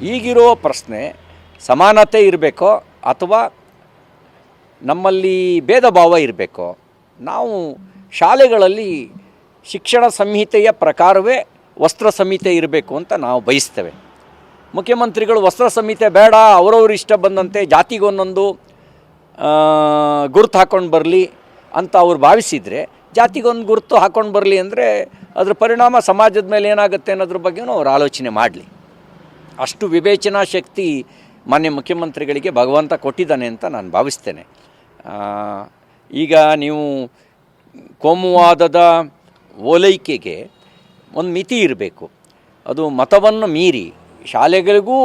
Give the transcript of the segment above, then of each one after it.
ಈಗಿರೋ ಪ್ರಶ್ನೆ ಸಮಾನತೆ ಇರಬೇಕೋ ಅಥವಾ ನಮ್ಮಲ್ಲಿ ಭೇದ ಭಾವ ಇರಬೇಕೋ. ನಾವು ಶಾಲೆಗಳಲ್ಲಿ ಶಿಕ್ಷಣ ಸಂಹಿತೆಯ ಪ್ರಕಾರವೇ ವಸ್ತ್ರ ಸಂಹಿತೆ ಇರಬೇಕು ಅಂತ ನಾವು ಬಯಸ್ತೇವೆ. ಮುಖ್ಯಮಂತ್ರಿಗಳು ವಸ್ತ್ರ ಸಂಹಿತೆ ಬೇಡ, ಅವರವ್ರ ಇಷ್ಟ ಬಂದಂತೆ ಜಾತಿಗೊಂದೊಂದು ಗುರುತು ಹಾಕ್ಕೊಂಡು ಬರಲಿ ಅಂತ ಅವ್ರು ಭಾವಿಸಿದರೆ, ಜಾತಿಗೊಂದು ಗುರುತು ಹಾಕ್ಕೊಂಡು ಬರಲಿ ಅಂದರೆ ಅದ್ರ ಪರಿಣಾಮ ಸಮಾಜದ ಮೇಲೆ ಏನಾಗುತ್ತೆ ಅನ್ನೋದ್ರ ಬಗ್ಗೆನೂ ಅವ್ರು ಆಲೋಚನೆ ಮಾಡಲಿ. ಅಷ್ಟು ವಿವೇಚನಾ ಶಕ್ತಿ ಮಾನ್ಯ ಮುಖ್ಯಮಂತ್ರಿಗಳಿಗೆ ಭಗವಂತ ಕೊಟ್ಟಿದ್ದಾನೆ ಅಂತ ನಾನು ಭಾವಿಸ್ತೇನೆ. ಈಗ ನೀವು ಕೋಮುವಾದದ ಓಲೈಕೆಗೆ ಒಂದು ಮಿತಿ ಇರಬೇಕು. ಅದು ಮತವನ್ನು ಮೀರಿ ಶಾಲೆಗಳಿಗೂ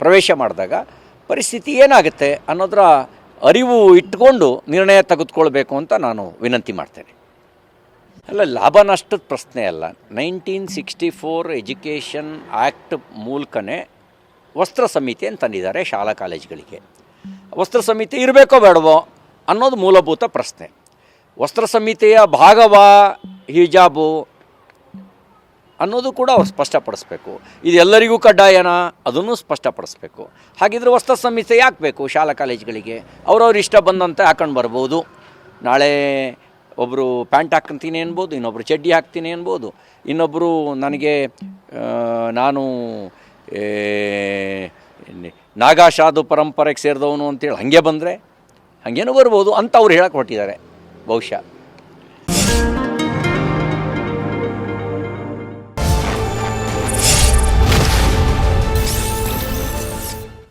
ಪ್ರವೇಶ ಮಾಡಿದಾಗ ಪರಿಸ್ಥಿತಿ ಏನಾಗುತ್ತೆ ಅನ್ನೋದರ ಅರಿವು ಇಟ್ಕೊಂಡು ನಿರ್ಣಯ ತೆಗೆದುಕೊಳ್ಬೇಕು ಅಂತ ನಾನು ವಿನಂತಿ ಮಾಡ್ತೇನೆ. ಅಲ್ಲ, ಲಾಭ ನಷ್ಟದ ಪ್ರಶ್ನೆ ಅಲ್ಲ. 1964 ಎಜುಕೇಷನ್ ಆ್ಯಕ್ಟ್ ಮೂಲಕನೇ ವಸ್ತ್ರ ಸಮಿತಿ ಅಂತ ತಂದಿದ್ದಾರೆ ಶಾಲಾ ಕಾಲೇಜುಗಳಿಗೆ. ವಸ್ತ್ರ ಸಮಿತಿ ಇರಬೇಕೋ ಬೇಡವೋ ಅನ್ನೋದು ಮೂಲಭೂತ ಪ್ರಶ್ನೆ. ವಸ್ತ್ರ ಸಮಿತಿಯ ಭಾಗವಾ ಹಿಜಾಬು ಅನ್ನೋದು ಕೂಡ ಅವ್ರು ಸ್ಪಷ್ಟಪಡಿಸ್ಬೇಕು. ಇದು ಎಲ್ಲರಿಗೂ ಕಡ್ಡಾಯನ ಅದನ್ನು ಸ್ಪಷ್ಟಪಡಿಸ್ಬೇಕು. ಹಾಗಿದ್ರೆ ವಸ್ತ್ರ ಸಂಹಿತೆ ಯಾಕೆ ಬೇಕು ಶಾಲಾ ಕಾಲೇಜುಗಳಿಗೆ? ಅವ್ರವ್ರ ಇಷ್ಟ ಬಂದಂತೆ ಹಾಕೊಂಡು ಬರ್ಬೋದು. ನಾಳೆ ಒಬ್ಬರು ಪ್ಯಾಂಟ್ ಹಾಕ್ತೀನಿ ಅನ್ಬೋದು, ಇನ್ನೊಬ್ಬರು ಚಡ್ಡಿ ಹಾಕ್ತೀನಿ ಅನ್ಬೋದು, ಇನ್ನೊಬ್ಬರು ನನಗೆ ನಾನು ನಾಗಾಶಾದು ಪರಂಪರೆಗೆ ಸೇರಿದವನು ಅಂತೇಳಿ ಹಾಗೆ ಬಂದರೆ ಹಾಗೇನೂ ಬರ್ಬೋದು ಅಂತ ಅವ್ರು ಹೇಳಕ್ಕೆ ಹೊರಟಿದ್ದಾರೆ ಬಹುಶಃ.